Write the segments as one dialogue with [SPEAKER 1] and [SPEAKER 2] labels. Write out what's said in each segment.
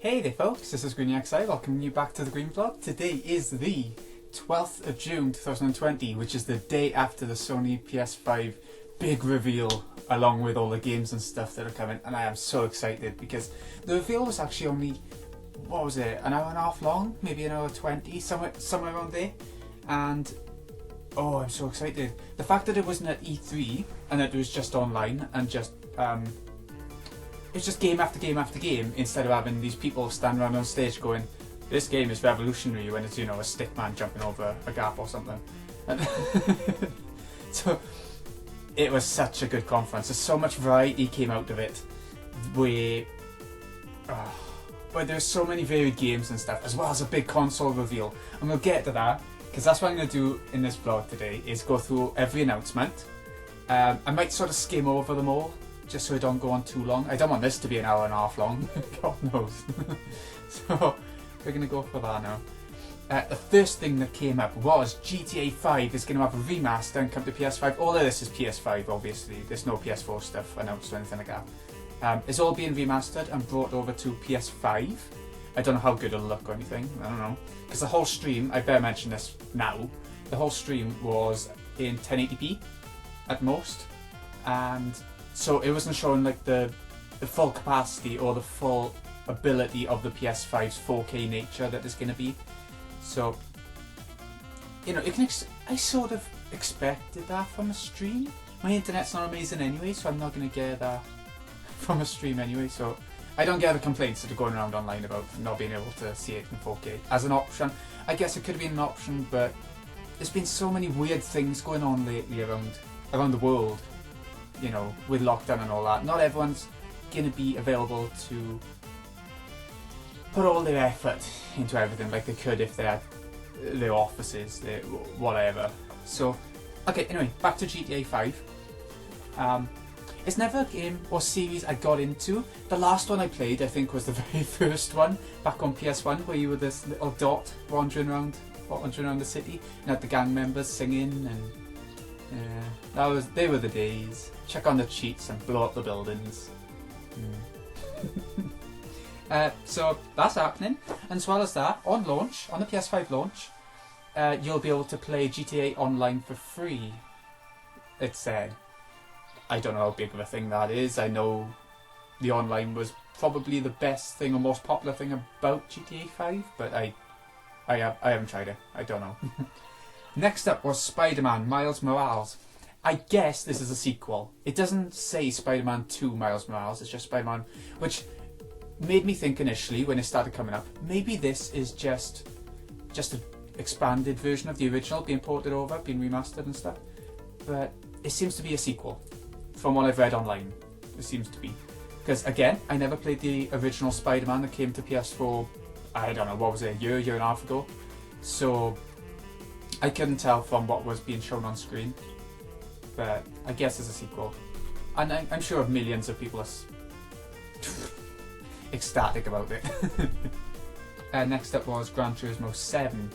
[SPEAKER 1] Hey there folks, this is GreenXI, welcoming you back to the Green Vlog. Today is the 12th of June 2020, which is the day after the Sony PS5 big reveal, along with all the games and stuff that are coming, and I am so excited because the reveal was actually only, what was it, an hour and a half long? Maybe an hour 20, somewhere around there, and oh, I'm so excited. The fact that it wasn't at E3 and that it was just online and just it's just game after game after game, instead of having these people stand around on stage going, this game is revolutionary, when it's, you know, a stick man jumping over a gap or something. And so it was such a good conference. There's so much variety came out of it, where there's so many varied games and stuff, as well as a big console reveal. And we'll get to that, because that's what I'm going to do in this vlog today, is go through every announcement. I might sort of skim over them all, just so I don't go on too long. I don't want this to be an hour and a half long, God knows. So we're going to go for that now. The first thing that came up was GTA 5 is going to have a remaster and come to PS5. All of this is PS5, obviously. There's no PS4 stuff announced or anything like that. It's all being remastered and brought over to PS5. I don't know how good it'll look or anything, I don't know. Because the whole stream, I better mention this now, the whole stream was in 1080p at most. And so it wasn't showing like the full capacity or the full ability of the PS5's 4K nature that it's going to be. So, you know, I sort of expected that from a stream. My internet's not amazing anyway, so I'm not going to get that from a stream anyway. So I don't get the complaints that are going around online about not being able to see it in 4K as an option. I guess it could have been an option, but there's been so many weird things going on lately around the world. You know, with lockdown and all that, not everyone's going to be available to put all their effort into everything like they could if they had their offices, their whatever. So, okay, anyway, back to GTA 5. It's never a game or series I got into. The last one I played, I think, was the very first one, back on PS1, where you were this little dot wandering around the city, and had the gang members singing, and they were the days. Check on the cheats and blow up the buildings. So that's happening. And as well as that, on launch, on the PS5 launch, you'll be able to play GTA Online for free, it said. I don't know how big of a thing that is. I know the online was probably the best thing or most popular thing about GTA 5, but I haven't tried it. I don't know. Next up was Spider-Man Miles Morales. I guess this is a sequel. It doesn't say Spider-Man 2 Miles Morales, it's just Spider-Man, which made me think initially when it started coming up, maybe this is just an expanded version of the original being ported over, being remastered and stuff. But it seems to be a sequel, from what I've read online. It seems to be. Because again, I never played the original Spider-Man that came to PS4, I don't know, what was it, a year and a half ago? So I couldn't tell from what was being shown on screen. But I guess it's a sequel. And I'm sure millions of people are ecstatic about it. Next up was Gran Turismo 7.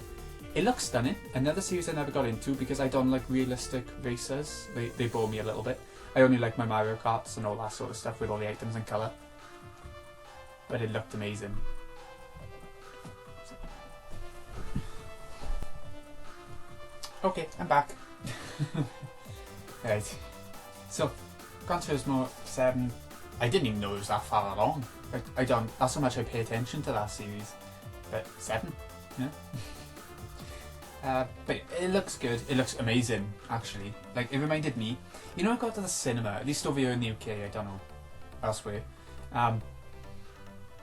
[SPEAKER 1] It looks stunning. Another series I never got into because I don't like realistic racers. They bore me a little bit. I only like my Mario Karts and all that sort of stuff with all the items and colour. But it looked amazing. Okay, I'm back. Right. So, Gran Turismo 7, I didn't even know it was that far along. I don't, that's how much I pay attention to that series. But 7, yeah. But it looks good. It looks amazing, actually. Like, it reminded me, you know, I got to the cinema, at least over here in the UK, I don't know, elsewhere.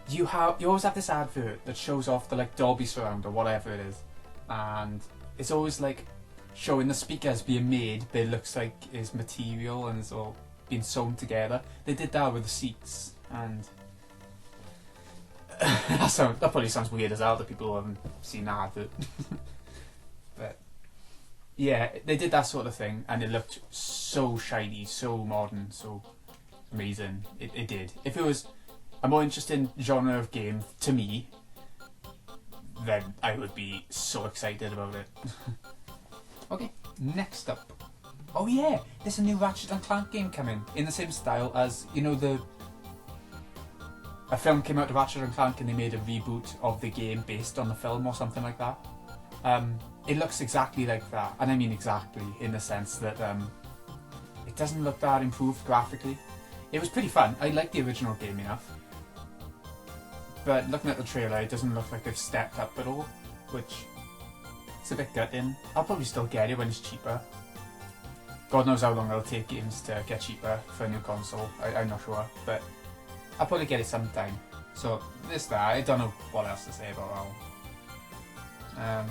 [SPEAKER 1] You always have this advert that shows off the, like, Dolby Surround or whatever it is. And it's always, like, showing the speakers being made, but it looks like it's material and it's all being sewn together. They did that with the seats, and that probably sounds weird as hell to people who haven't seen that advert. But yeah, they did that sort of thing, and it looked so shiny, so modern, so amazing. It did. If it was a more interesting genre of game to me, then I would be so excited about it. Okay, next up. Oh yeah, there's a new Ratchet and Clank game coming in the same style as, you know, the a film came out of Ratchet and Clank and they made a reboot of the game based on the film or something like that. It looks exactly like that, and I mean exactly in the sense that it doesn't look that improved graphically. It was pretty fun. I liked the original game enough, but looking at the trailer, it doesn't look like they've stepped up at all, which it's a bit gutting. I'll probably still get it when it's cheaper. God knows how long it'll take games to get cheaper for a new console. I'm not sure, but I'll probably get it sometime. So I don't know what else to say about that one.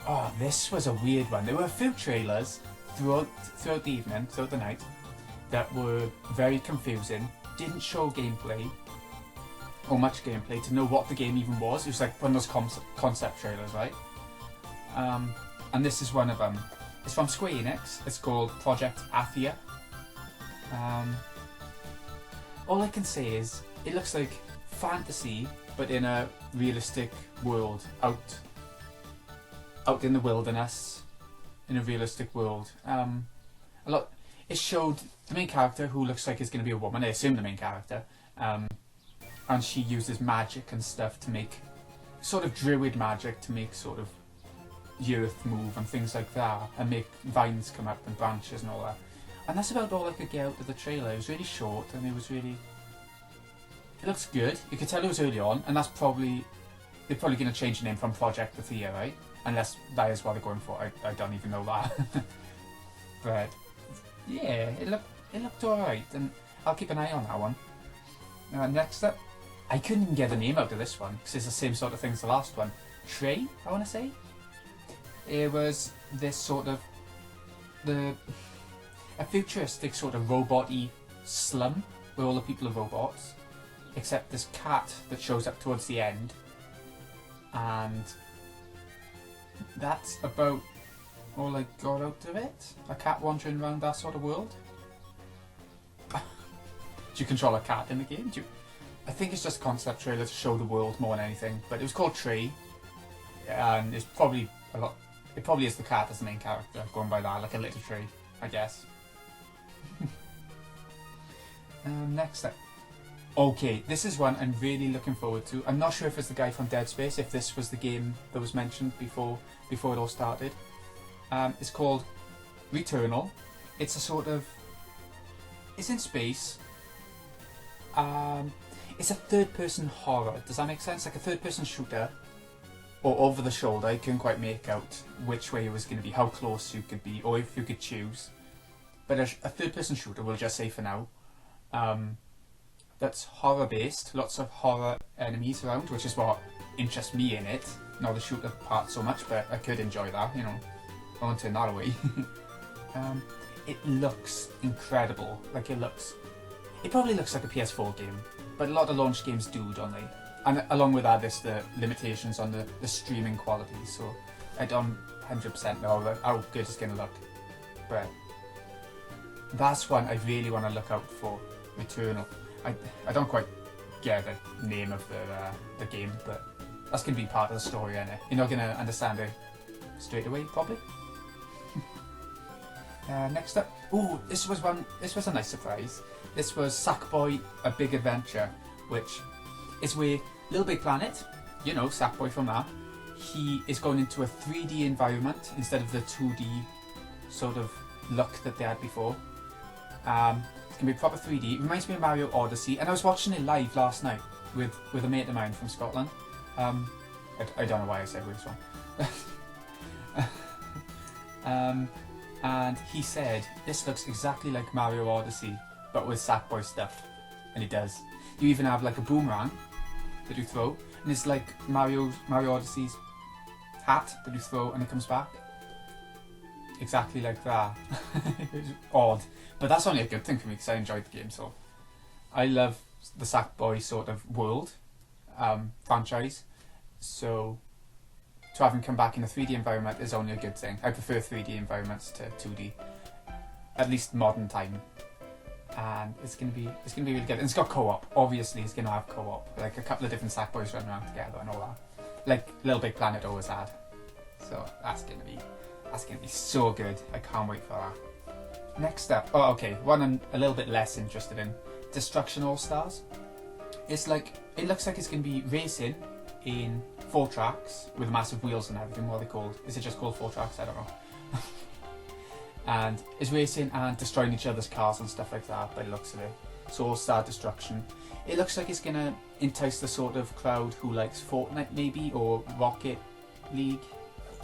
[SPEAKER 1] Oh, this was a weird one. There were a few trailers throughout the evening, throughout the night, that were very confusing. Didn't show gameplay or much gameplay to know what the game even was. It was like one of those concept trailers, right? And this is one of them. It's from Square Enix. It's called Project Athia. All I can say is it looks like fantasy, but in a realistic world, out in the wilderness, in a realistic world. It showed the main character, who looks like is going to be a woman. I assume the main character, and she uses magic and stuff to make sort of druid magic to make sort of the earth move and things like that, and make vines come up and branches and all that. And that's about all I could get out of the trailer. It was really short, and it looks good. You could tell it was early on, and they're probably going to change the name from Project Athia, right? Unless that is what they're going for. I don't even know that. But yeah, it looked alright, and I'll keep an eye on that one. Next up, I couldn't even get the name out of this one because it's the same sort of thing as the last one. Trey, I want to say. It was this sort of a futuristic sort of robot-y slum where all the people are robots, except this cat that shows up towards the end, and that's about all I got out of it. A cat wandering around that sort of world. Do you control a cat in the game? I think it's just a concept trailer to show the world more than anything. But it was called Tree, and it's probably it probably is the cat as the main character, going by that, like a little tree, I guess. Next up. Okay, this is one I'm really looking forward to. I'm not sure if it's the guy from Dead Space, if this was the game that was mentioned before it all started. It's called Returnal. It's a sort of... It's in space. It's a third-person horror. Does that make sense? Like a third-person shooter. Or over the shoulder. I couldn't quite make out which way it was going to be, how close you could be, or if you could choose. But a third-person shooter, we'll just say for now. That's horror-based. Lots of horror enemies around, which is what interests me in it. Not the shooter part so much, but I could enjoy that, you know. I won't turn that away. It looks incredible. Like it probably looks like a PS4 game, but a lot of launch games do, don't they? And along with that, there's the limitations on the streaming quality, so I don't 100% know how good it's going to look. But that's one I really want to look out for, Returnal. I don't quite get the name of the game, but that's going to be part of the story, isn't it? You're not going to understand it straight away, probably. Next up, this was a nice surprise. This was Sackboy: A Big Adventure, which is where Little Big Planet, you know, Sackboy from that, he is going into a 3D environment instead of the 2D sort of look that they had before. It's going to be proper 3D. It reminds me of Mario Odyssey, and I was watching it live last night with a mate of mine from Scotland. I don't know why I said this one. And he said, this looks exactly like Mario Odyssey, but with Sackboy stuff. And it does. You even have like a boomerang that you throw, and it's like Mario Odyssey's hat that you throw and it comes back. Exactly like that. It's odd. But that's only a good thing for me because I enjoyed the game, so. I love the Sackboy sort of world franchise, so to have him come back in a 3D environment is only a good thing. I prefer 3D environments to 2D, at least modern time. And it's gonna be really good. And it's got co-op. Obviously, it's gonna have co-op, like a couple of different Sackboys running around together and all that, like Little Big Planet always had. So that's gonna be so good. I can't wait for that. Next up, one I'm a little bit less interested in, Destruction All Stars. It's like it looks like it's going to be racing in 4 tracks with massive wheels and everything. What are they called? Is it just called 4 tracks? I don't know. And it's racing and destroying each other's cars and stuff like that by the looks of it. So all star destruction. It looks like it's going to entice the sort of crowd who likes Fortnite maybe, or Rocket League.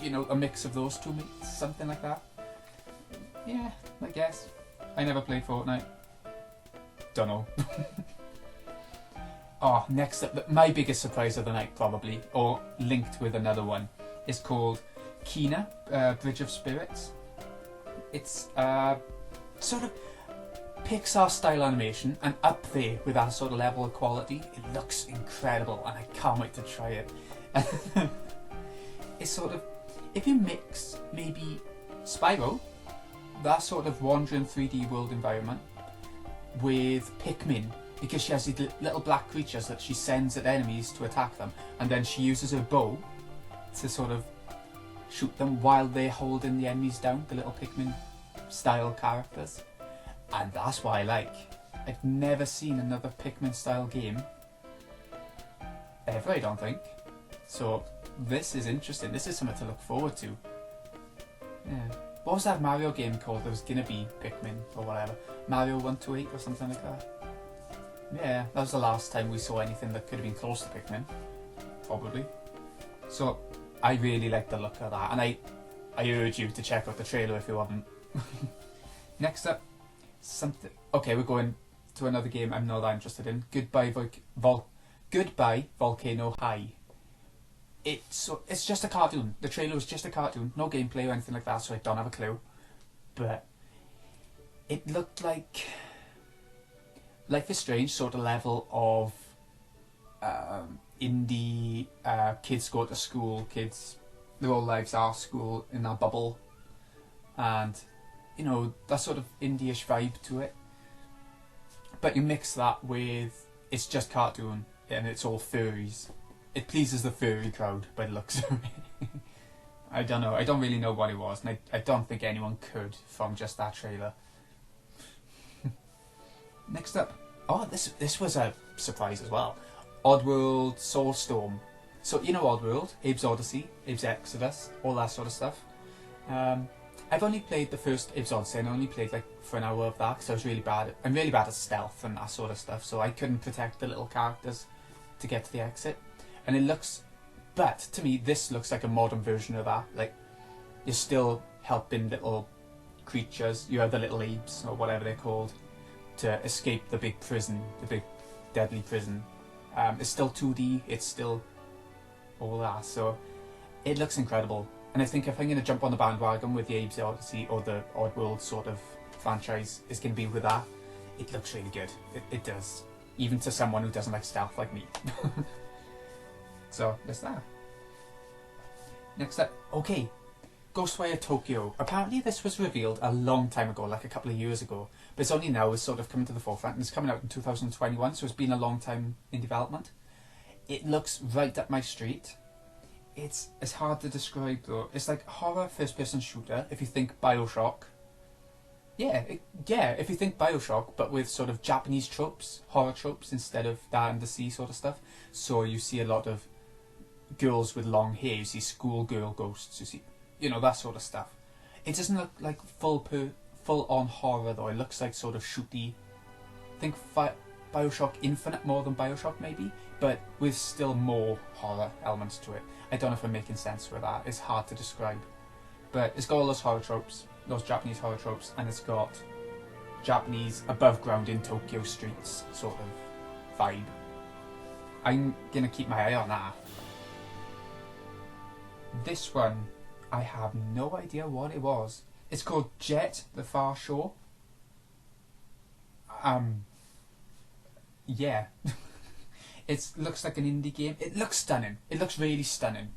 [SPEAKER 1] You know, a mix of those two, something like that. Yeah, I guess. I never played Fortnite. Don't know. Oh, next up, my biggest surprise of the night probably, or linked with another one, is called Kena, Bridge of Spirits. It's sort of Pixar style animation, and up there with that sort of level of quality. It looks incredible and I can't wait to try it. It's sort of, if you mix maybe Spyro, that sort of wandering 3D world environment, with Pikmin, because she has these little black creatures that she sends at enemies to attack them, and then she uses her bow to sort of shoot them while they're holding the enemies down, the little Pikmin style characters. And that's what I like. I've never seen another Pikmin style game ever, I don't think. So this is interesting. This is something to look forward to. Yeah. What was that Mario game called that was gonna be Pikmin or whatever? Mario 128 or something like that? Yeah, that was the last time we saw anything that could have been close to Pikmin. Probably. So I really like the look of that, and I urge you to check out the trailer if you haven't. Next up, something. Okay, we're going to another game I'm not that interested in. Goodbye Volcano High. It's just a cartoon. The trailer was just a cartoon, no gameplay or anything like that, so I don't have a clue. But it looked like Life is Strange sort of level of indie kids go to school, their whole lives are school in that bubble, and you know, that sort of indie-ish vibe to it. But you mix that with, it's just cartoon and it's all furries. It pleases the furry crowd by the looks of it. I don't know, I don't really know what it was, and I don't think anyone could from just that trailer. Next up, oh, this was a surprise as well. Oddworld Soulstorm. So you know Oddworld, Abe's Odyssey, Abe's Exodus, all that sort of stuff. I've only played the first Abe's Odyssey, and I only played like for an hour of that because I was really bad. I'm really bad at stealth and that sort of stuff, so I couldn't protect the little characters to get to the exit. And it looks, but to me, this looks like a modern version of that. Like, you're still helping little creatures. You have the little apes or whatever they're called to escape the big prison, the big deadly prison. It's still 2D. It's still all that. So it looks incredible. And I think if I'm going to jump on the bandwagon with the Abe's Odyssey or the Oddworld sort of franchise, it's going to be with that. It looks really good. It does. Even to someone who doesn't like stealth like me. So, that's that. Next up, okay, Ghostwire Tokyo. Apparently this was revealed a long time ago, like a couple of years ago, but it's only now it's sort of coming to the forefront, and it's coming out in 2021, so it's been a long time in development. It looks right up my street. It's hard to describe though. It's like horror first-person shooter, if you think Bioshock. Yeah, if you think Bioshock, but with sort of Japanese tropes, horror tropes, instead of that and the sea sort of stuff. So you see a lot of girls with long hair, you see schoolgirl ghosts, you see, you know, that sort of stuff. It doesn't look like full-on horror though, it looks like sort of shooty. I think Bioshock Infinite more than Bioshock maybe, but with still more horror elements to it. I don't know if I'm making sense with that, it's hard to describe. But it's got all those horror tropes, those Japanese horror tropes, and it's got Japanese above ground in Tokyo streets sort of vibe. I'm gonna keep my eye on that. This one, I have no idea what it was. It's called Jet the Far Shore. Yeah. It looks like an indie game. It looks stunning. It looks really stunning.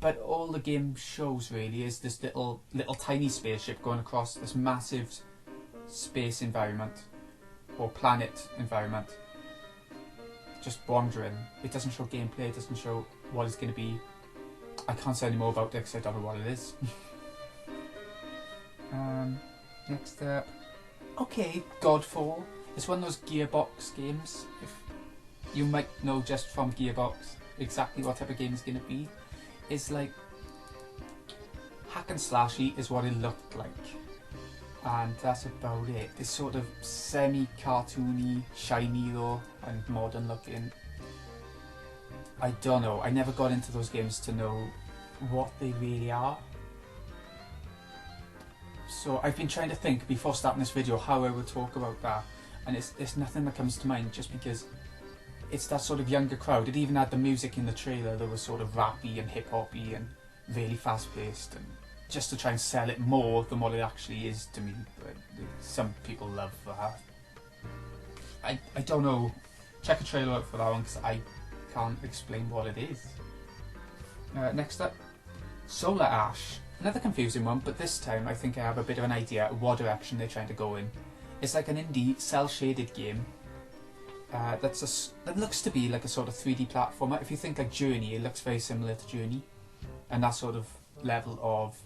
[SPEAKER 1] But all the game shows really is this little tiny spaceship going across this massive space environment, or planet environment. Just wandering. It doesn't show gameplay, it doesn't show what it's going to be. I can't say any more about it because I don't know what it is. Next up. Okay, Godfall. It's one of those Gearbox games. you might know just from Gearbox exactly what type of game it's going to be. It's like hack and slashy is what it looked like, and that's about it. It's sort of semi-cartoony, shiny though, and modern looking. I don't know, I never got into those games to know what they really are. So I've been trying to think before starting this video how I would talk about that, and it's nothing that comes to mind, just because it's that sort of younger crowd. It even had the music in the trailer that was sort of rappy and hip-hoppy and really fast-paced, and just to try and sell it more than what it actually is to me. But some people love that. I don't know. Check a trailer out for that one, because I can't explain what it is. Next up, Solar Ash. Another confusing one, but this time I think I have a bit of an idea of what direction they're trying to go in. It's like an indie, cel-shaded game that looks to be like a sort of 3D platformer. If you think like Journey, it looks very similar to Journey, and that sort of level of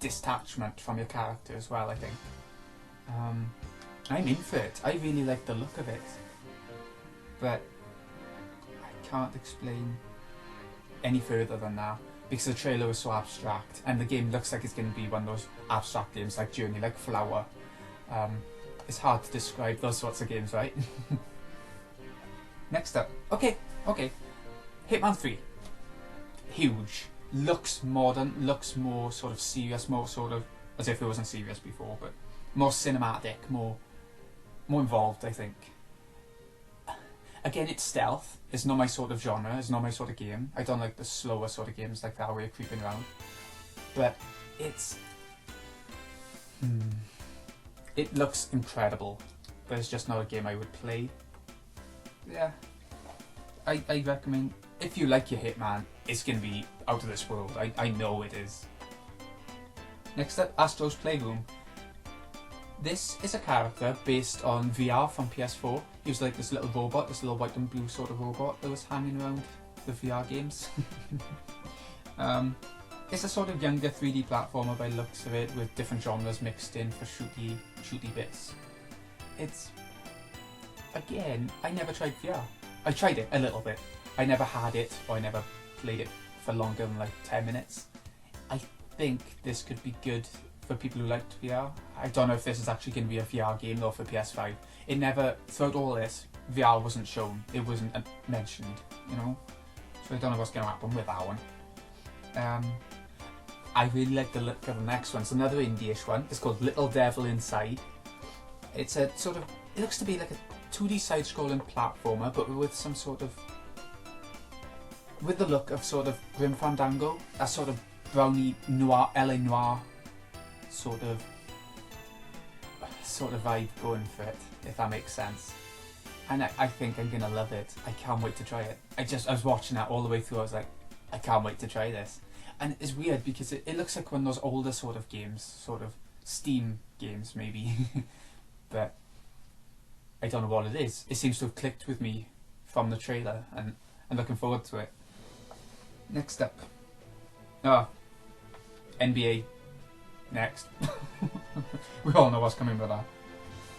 [SPEAKER 1] detachment from your character as well, I think. I'm in for it. I really like the look of it, but I can't explain any further than that, because the trailer was so abstract, and the game looks like it's going to be one of those abstract games like Journey, like Flower. It's hard to describe those sorts of games, right? Next up, okay, Hitman 3. Huge. Looks modern, looks more sort of serious, more sort of as if it wasn't serious before, but more cinematic, more involved, I think. Again, it's stealth. It's not my sort of genre, it's not my sort of game. I don't like the slower sort of games like that where you're creeping around. But it's... It looks incredible, but it's just not a game I would play. Yeah. I recommend, if you like your Hitman, it's going to be out of this world. I know it is. Next up, Astro's Playroom. This is a character based on VR from PS4. He was like this little robot, this little white and blue sort of robot that was hanging around the VR games. It's a sort of younger 3D platformer by the looks of it, with different genres mixed in for shooty bits. It's... Again, I never tried VR. I tried it a little bit. I never had it, or I never played it for longer than like 10 minutes. I think this could be good for people who liked VR. I don't know if this is actually going to be a VR game though for PS5. It never, throughout all this, VR wasn't shown. It wasn't mentioned, you know? So I don't know what's going to happen with that one. I really like the look of the next one. It's another indie-ish one. It's called Little Devil Inside. It's a sort of, it looks to be like a 2D side-scrolling platformer, but with some sort of, with the look of sort of Grim Fandango, a sort of brownie noir, LA noir sort of vibe going for it, if that makes sense. And I think I'm gonna love it. I can't wait to try it. I was watching that all the way through. I was like, I can't wait to try this. And it's weird because it looks like one of those older sort of games, sort of Steam games maybe. But I don't know what it is. It seems to have clicked with me from the trailer, and I'm looking forward to it. Next up. NBA. Next. We all know what's coming with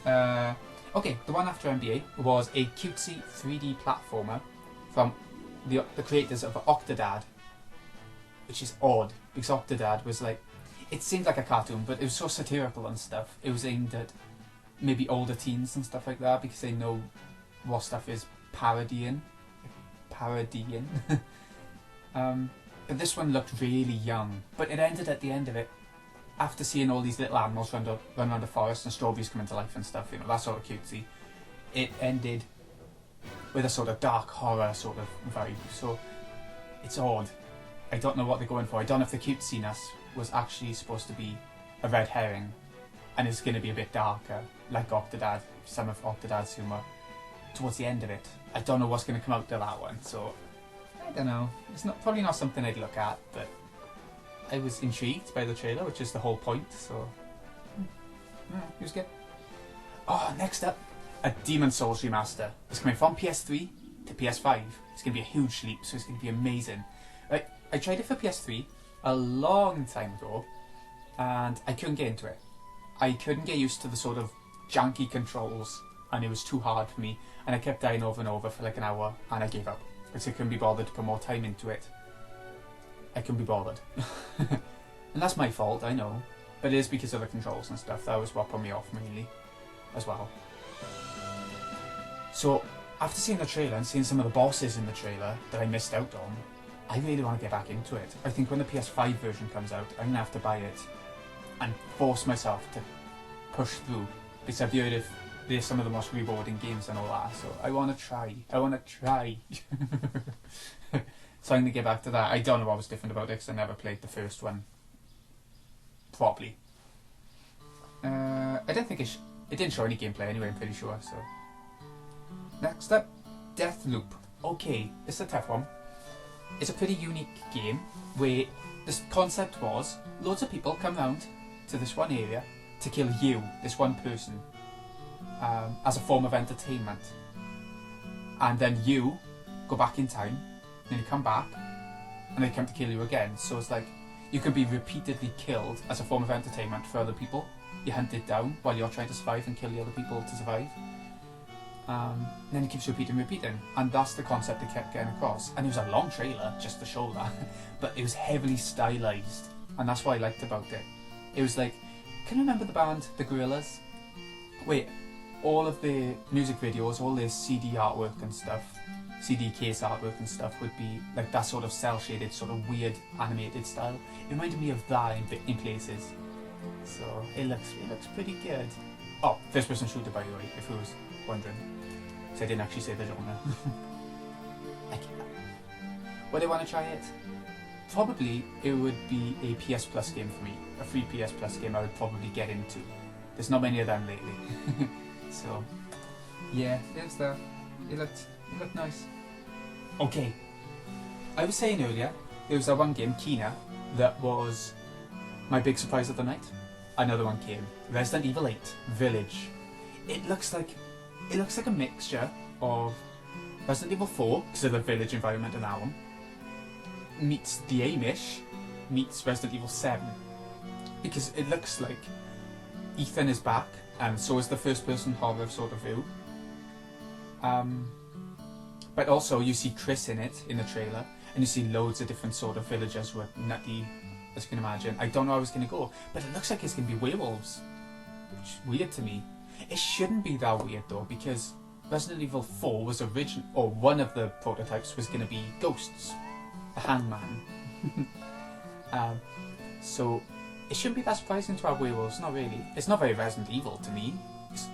[SPEAKER 1] that. Okay, the one after NBA was a cutesy 3D platformer from the creators of Octodad, which is odd because Octodad was like, it seemed like a cartoon, but it was so satirical and stuff. It was aimed at maybe older teens and stuff like that, because they know what stuff is parodying. But this one looked really young, but it ended at the end of it, after seeing all these little animals run around the forest and strawberries come into life and stuff, you know, that sort of cutesy. It ended with a sort of dark horror sort of vibe, so it's odd. I don't know what they're going for. I don't know if the cutesiness was actually supposed to be a red herring and it's going to be a bit darker, like Octodad, some of Octodad's humour, towards the end of it. I don't know what's going to come out of that one, so I don't know. It's probably not something I'd look at, but I was intrigued by the trailer, which is the whole point, so yeah, it was good. Oh, next up, a Demon's Souls remaster. It's coming from PS3 to PS5. It's going to be a huge leap, so it's going to be amazing. Right, I tried it for PS3 a long time ago, and I couldn't get into it. I couldn't get used to the sort of janky controls and it was too hard for me, and I kept dying over and over for like an hour, and I gave up because I couldn't be bothered to put more time into it. I couldn't be bothered. And that's my fault, I know, but it is because of the controls and stuff. That was what put me off mainly as well. So after seeing the trailer and seeing some of the bosses in the trailer that I missed out on, I really want to get back into it. I think when the PS5 version comes out, I'm going to have to buy it and force myself to push through, because I've heard if they're some of the most rewarding games and all that, so I want to try. So I'm going to get back to that. I don't know what was different about it because I never played the first one properly. I don't think it didn't show any gameplay anyway, I'm pretty sure, so. Next up, Deathloop. Okay, it's a tough one. It's a pretty unique game where this concept was loads of people come round to this one area to kill you, this one person, as a form of entertainment. And then you go back in time, then you come back, and they come to kill you again. So it's like you can be repeatedly killed as a form of entertainment for other people. You're hunted down while you're trying to survive and kill the other people to survive. Then it keeps repeating, and that's the concept they kept getting across. And it was a long trailer just to show that, but it was heavily stylized, and that's what I liked about it. It was like, can you remember the band The Gorillaz? Wait, all of the music videos, all their CD artwork and stuff, CD case artwork and stuff would be like that sort of cel-shaded, sort of weird animated style. It reminded me of that in places. So it looks pretty good. Oh, first-person shooter, by the way, if you was wondering. So I didn't actually say the genre. Would I want to try it? Probably it would be a PS Plus game for me. A free PS Plus game I would probably get into. There's not many of them lately. So, yeah, there's that. It looked nice. Okay. I was saying earlier, there was that one game, Kena, that was my big surprise of the night. Another one came. Resident Evil 8 Village. It looks like a mixture of Resident Evil 4, because of the village environment in that one, meets The Amish, meets Resident Evil 7. Because it looks like Ethan is back, and so is the first person horror sort of view. But also you see Chris in it, in the trailer, and you see loads of different sort of villagers who are nutty, as you can imagine. I don't know how it's going to go, but it looks like it's going to be werewolves. Which is weird to me. It shouldn't be that weird though, because Resident Evil 4 was one of the prototypes was going to be ghosts, the hangman. So it shouldn't be that surprising to have werewolves, not really. It's not very Resident Evil to me.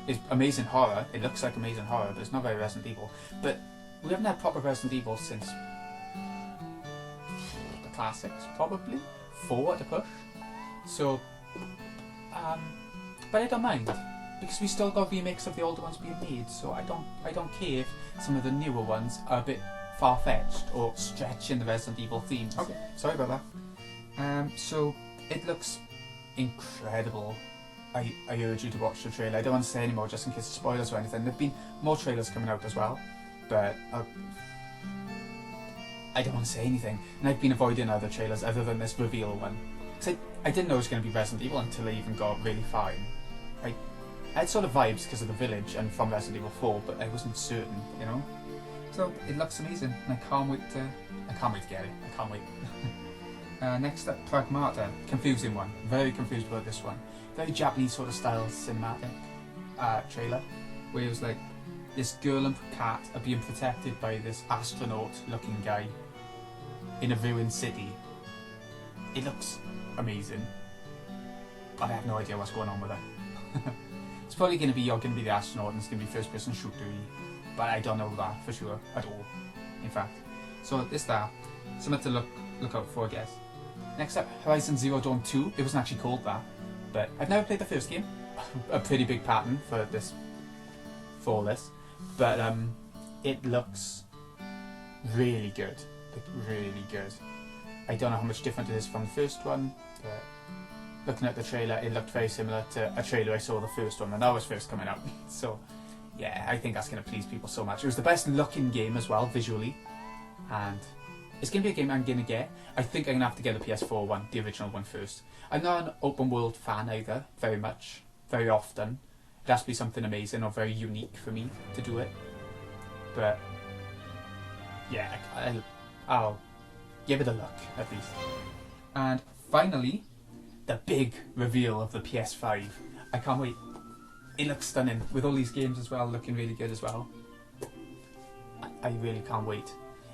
[SPEAKER 1] It's amazing horror, it looks like amazing horror, but it's not very Resident Evil. But we haven't had proper Resident Evil since the classics, probably 4 at a push. So, but I don't mind, because we still got remakes of the older ones being made. So I don't care if some of the newer ones are a bit far-fetched or stretching the Resident Evil themes. Okay, sorry about that. So it looks incredible. I urge you to watch the trailer. I don't want to say any more just in case of spoilers or anything. There've been more trailers coming out as well, but I don't want to say anything. And I've been avoiding other trailers other than this reveal one. Because I didn't know it was going to be Resident Evil until I even got really far in. I had sort of vibes because of the village and from Resident Evil 4, but I wasn't certain, you know? So it looks amazing, and I can't wait to get it. I can't wait. Next up, Pragmata. Confusing one. Very confused about this one. Very Japanese sort of style cinematic trailer, where it was like this girl and cat are being protected by this astronaut looking guy in a ruined city. It looks amazing, but I have no idea what's going on with it. It's probably going to be you're going to be the astronaut and it's going to be first person shootery, but I don't know that for sure at all, in fact. So it's that. Something to look out for, I guess. Next up, Horizon Zero Dawn 2. It wasn't actually called that, but I've never played the first game. A pretty big pattern for this, but it looks really good, like really good. I don't know how much different it is from the first one, but looking at the trailer, it looked very similar to a trailer I saw the first one when that was first coming out. So yeah, I think that's going to please people so much. It was the best looking game as well, visually, and it's going to be a game I'm going to get. I think I'm going to have to get the PS4 one, the original one first. I'm not an open world fan either, very often. It has to be something amazing or very unique for me to do it. But yeah, I'll give it a look at least. And finally, the big reveal of the PS5. I can't wait. It looks stunning with all these games as well, looking really good as well. I really can't wait.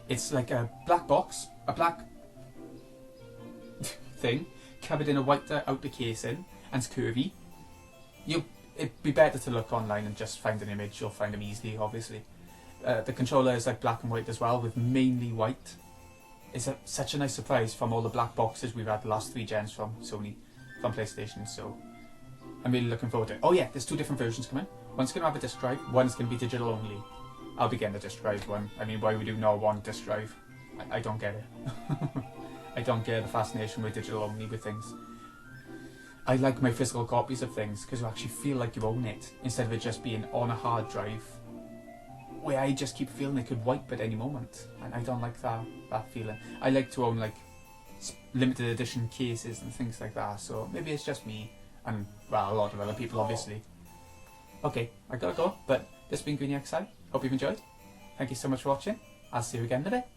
[SPEAKER 1] It's like a black box, a black thing covered in a white outer casing, and it's curvy. It'd be better to look online and just find an image. You'll find them easily, obviously. The controller is like black and white as well, with mainly white. It's such a nice surprise from all the black boxes we've had the last 3 gens from Sony, from PlayStation, so I'm really looking forward to it. Oh yeah, there's 2 different versions coming. One's going to have a disc drive, one's going to be digital only. I'll be getting the disc drive one. I mean, why would you not want disc drive? I don't get it. I don't get the fascination with digital only with things. I like my physical copies of things because you actually feel like you own it, instead of it just being on a hard drive where I just keep feeling it could wipe at any moment, and I don't like that feeling. I like to own like limited edition cases and things like that, so maybe it's just me and, well, a lot of other people obviously. Okay, I gotta go, but this has been Green XI. Hope you've enjoyed. Thank you so much for watching. I'll see you again in a bit.